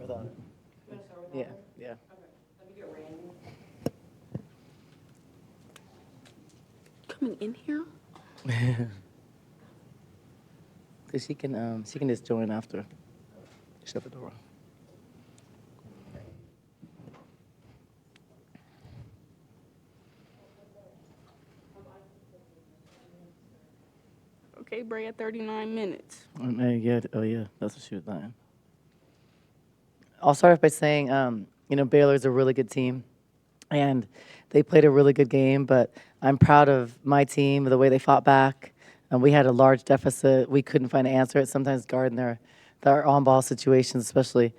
with Adia. Yeah, yeah. Let me get Randy. Coming in here? Cause she can just join after. Shut the door. Okay, Bray at 39 minutes. Yeah, oh yeah, that's what she was saying. I'll start off by saying, Baylor's a really good team, and they played a really good game. But I'm proud of my team, the way they fought back. And we had a large deficit. We couldn't find an answer at sometimes guarding their on-ball situations, especially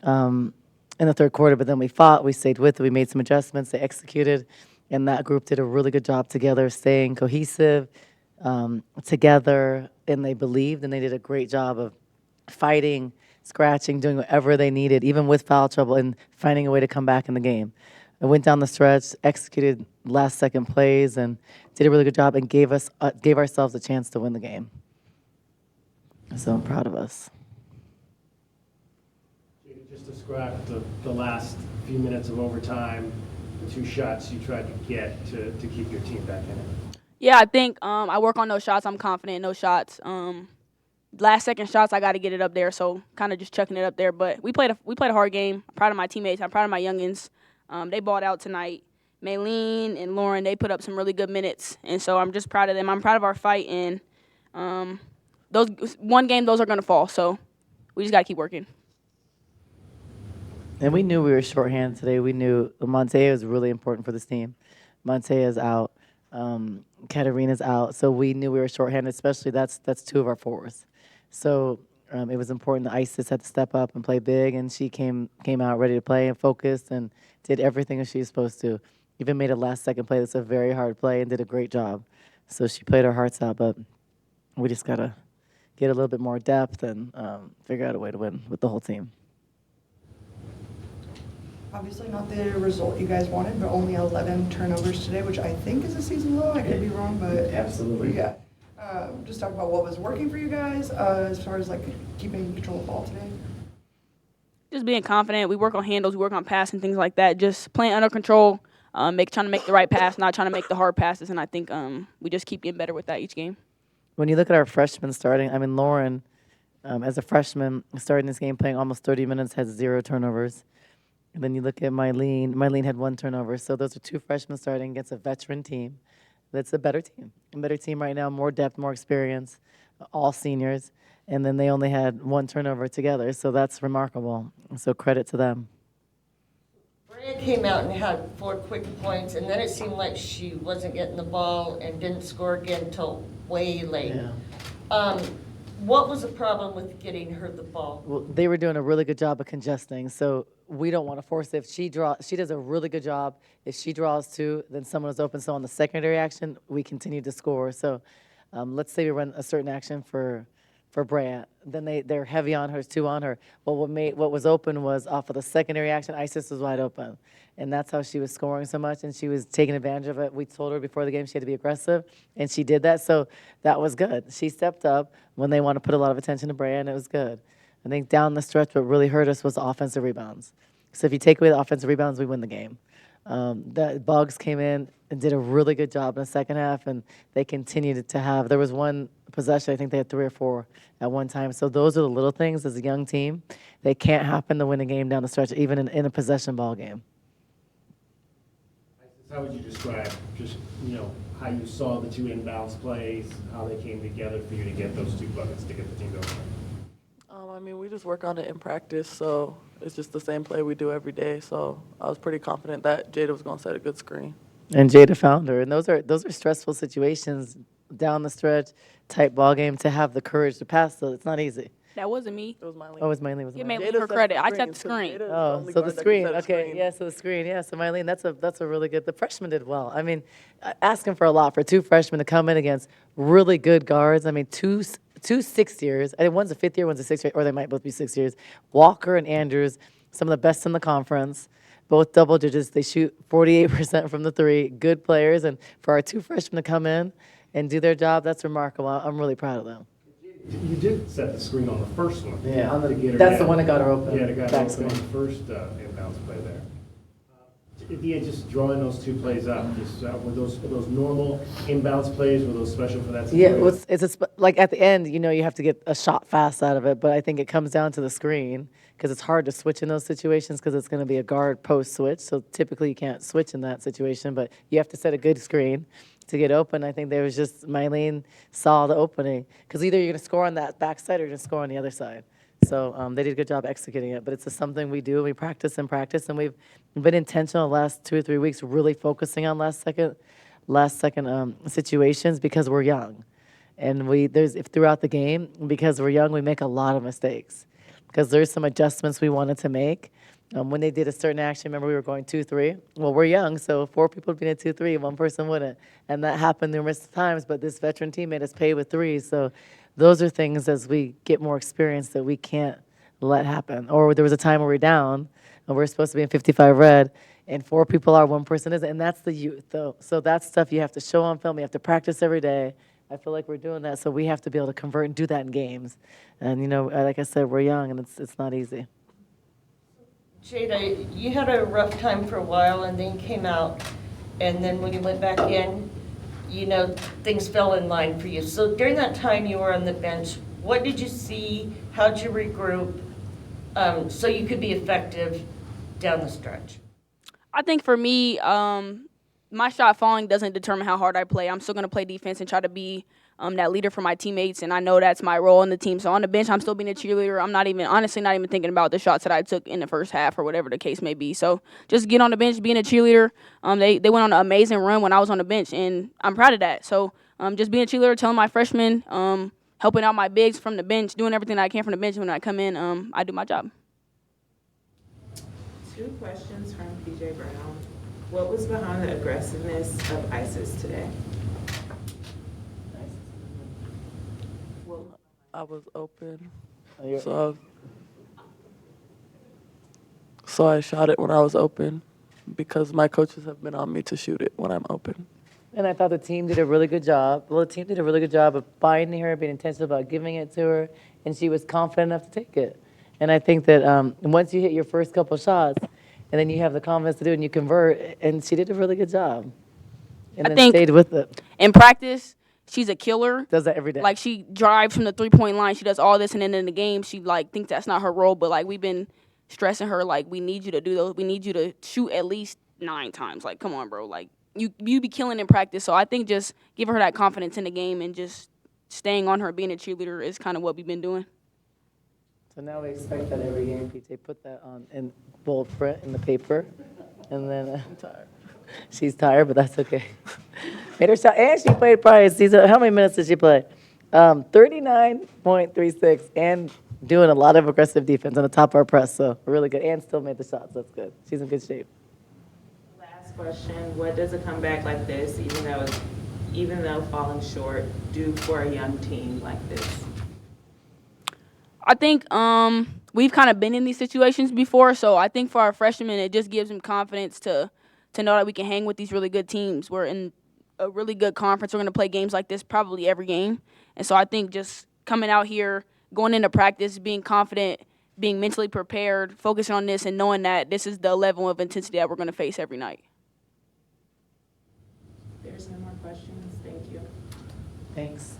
in the third quarter. But then we fought, we stayed with it, we made some adjustments, they executed, and that group did a really good job together, staying cohesive, together, and they believed, and they did a great job of fighting, scratching, doing whatever they needed, even with foul trouble, and finding a way to come back in the game. I went down the stretch, executed last-second plays, and did a really good job, and gave ourselves a chance to win the game. So I'm proud of us. Jada, just describe the last few minutes of overtime, the 2 shots you tried to get to keep your team back in it. Yeah, I think I work on those shots. I'm confident in those shots. Last second shots, I got to get it up there. So kind of just chucking it up there. But we played a hard game. I'm proud of my teammates. I'm proud of my youngins. They balled out tonight. Maylene and Lauren, they put up some really good minutes, and so I'm just proud of them. I'm proud of our fight, and those one game, those are gonna fall. So we just gotta keep working. And we knew we were shorthanded today. We knew Montea was really important for this team. Montea's out. Katarina's out. So we knew we were shorthanded, especially that's 2 of our forwards. So it was important that Isis had to step up and play big, and she came out ready to play and focused and did everything that she was supposed to. Even made a last-second play that's a very hard play and did a great job. So she played her hearts out, but we just got to get a little bit more depth and figure out a way to win with the whole team. Obviously not the result you guys wanted, but only 11 turnovers today, which I think is a season low. I could be wrong, but Absolutely. yeah. Just talk about what was working for you guys as far as like keeping control of the ball today. Just being confident. We work on handles. We work on passing, things like that. Just playing under control. Trying to make the right pass, not trying to make the hard passes. And I think we just keep getting better with that each game. When you look at our freshmen starting, Lauren, as a freshman, starting this game playing almost 30 minutes, has 0 turnovers. And then you look at Mylene. Mylene had 1 turnover. So those are 2 freshmen starting against a veteran team. That's a better team. A better team right now, more depth, more experience, all seniors. And then they only had 1 turnover together. So that's remarkable. So credit to them. Brea came out and had 4 quick points, and then it seemed like she wasn't getting the ball and didn't score again until way late. Yeah. What was the problem with getting her the ball? Well, they were doing a really good job of congesting, so we don't want to force it. If she does a really good job. If she draws 2, then someone is open. So on the secondary action, we continue to score. So let's say we run a certain action for Brea. Then they're heavy on her, 2 on her. Well, what was open was off of the secondary action. Isis was wide open, and that's how she was scoring so much, and she was taking advantage of it. We told her before the game she had to be aggressive, and she did that. So that was good. She stepped up when they want to put a lot of attention to Brea, and it was good. I think down the stretch, what really hurt us was the offensive rebounds. So if you take away the offensive rebounds, we win the game. The Bugs came in and did a really good job in the second half, and they continued to have. There was one possession, I think they had 3 or 4 at one time. So those are the little things as a young team. They can't happen to win a game down the stretch, even in a possession ball game. How would you describe just, how you saw the 2 inbounds plays, how they came together for you to get those 2 buckets to get the team going? We just work on it in practice, so it's just the same play we do every day. So I was pretty confident that Jada was going to set a good screen. And Jada found her, and those are stressful situations down the stretch, tight ball game, to have the courage to pass. So it's not easy. That wasn't me. It was Mylene. Oh, it was Mylene. Give Mylene. Maylene her credit. I set the screen. Oh, so the screen. Okay, yeah, so the screen. Yeah, so Mylene, that's a really good. The freshmen did well. Asking for a lot for 2 freshmen to come in against really good guards. Two 6-years. I think one's a 5th year, one's a 6th year, or they might both be 6 years. Walker and Andrews, some of the best in the conference, both double digits. They shoot 48% from the 3. Good players, and for our 2 freshmen to come in and do their job, that's remarkable. I'm really proud of them. You did set the screen on the first one. Yeah, on the, to get her that's the down. one that got her open. Yeah, the guy back open on screen. the first inbounds play there. Adia, just drawing those two plays up, just were those normal inbounds plays, were those special for that Yeah, situation? well, like at the end, you have to get a shot fast out of it, but I think it comes down to the screen because it's hard to switch in those situations because it's going to be a guard post switch. So typically you can't switch in that situation, but you have to set a good screen to get open. I think there was just Mylene saw the opening because either you're going to score on that backside or you're going to score on the other side. So they did a good job executing it, but it's just something we do. We practice and practice, and we've been intentional the last 2 or 3 weeks, really focusing on last second situations because we're young, and if throughout the game, because we're young, we make a lot of mistakes because there's some adjustments we wanted to make. When they did a certain action, remember we were going 2-3. Well, we're young, so 4 people would be in 2-3, one person wouldn't, and that happened numerous times. But this veteran team made us pay with threes, so those are things as we get more experience that we can't let happen. Or there was a time where we're down, and we're supposed to be in 55 red, and 4 people are, 1 person isn't, and that's the youth, though. So that's stuff you have to show on film. You have to practice every day. I feel like we're doing that, so we have to be able to convert and do that in games. And like I said, we're young, and it's not easy. Jada, you had a rough time for a while and then came out, and then when you went back in, things fell in line for you. So during that time you were on the bench, what did you see? How'd you regroup so you could be effective down the stretch? I think for me, my shot falling doesn't determine how hard I play. I'm still going to play defense and try to be that leader for my teammates, and I know that's my role in the team. So on the bench, I'm still being a cheerleader. I'm not even thinking about the shots that I took in the first half or whatever the case may be. So just get on the bench, being a cheerleader. They went on an amazing run when I was on the bench, and I'm proud of that. So just being a cheerleader, telling my freshmen, helping out my bigs from the bench, doing everything I can from the bench. When I come in, I do my job. 2 questions from PJ Brown. What was behind the aggressiveness of ISIS today? I was open, Oh, so I shot it when I was open because my coaches have been on me to shoot it when I'm open. And I thought the team did a really good job. Well, the team did a really good job of finding her, being intentional about giving it to her, and she was confident enough to take it. And I think that once you hit your first couple shots, and then you have the confidence to do it and you convert, and she did a really good job. And I then think stayed with it. in practice, she's a killer. Does that every day. Like, she drives from the 3-point line. She does all this, and then in the game, she, thinks that's not her role. But, we've been stressing her, we need you to do those. We need you to shoot at least 9 times. Come on, bro. You be killing in practice. So I think just giving her that confidence in the game and just staying on her, being a cheerleader is kind of what we've been doing. So now we expect that every game, PJ. Put that on in bold print in the paper. And then I'm tired. She's tired, but that's okay. Made her shot, and she played probably a season. How many minutes did she play? 39.36, and doing a lot of aggressive defense on the top of our press. So really good, and still made the shots. That's good. She's in good shape. Last question. What does a comeback like this, even though falling short, do for a young team like this? I think we've kind of been in these situations before, so I think for our freshmen, it just gives them confidence to know that we can hang with these really good teams. We're in a really good conference. We're going to play games like this probably every game. And so I think just coming out here, going into practice, being confident, being mentally prepared, focusing on this, and knowing that this is the level of intensity that we're going to face every night. There's no more questions. Thank you. Thanks.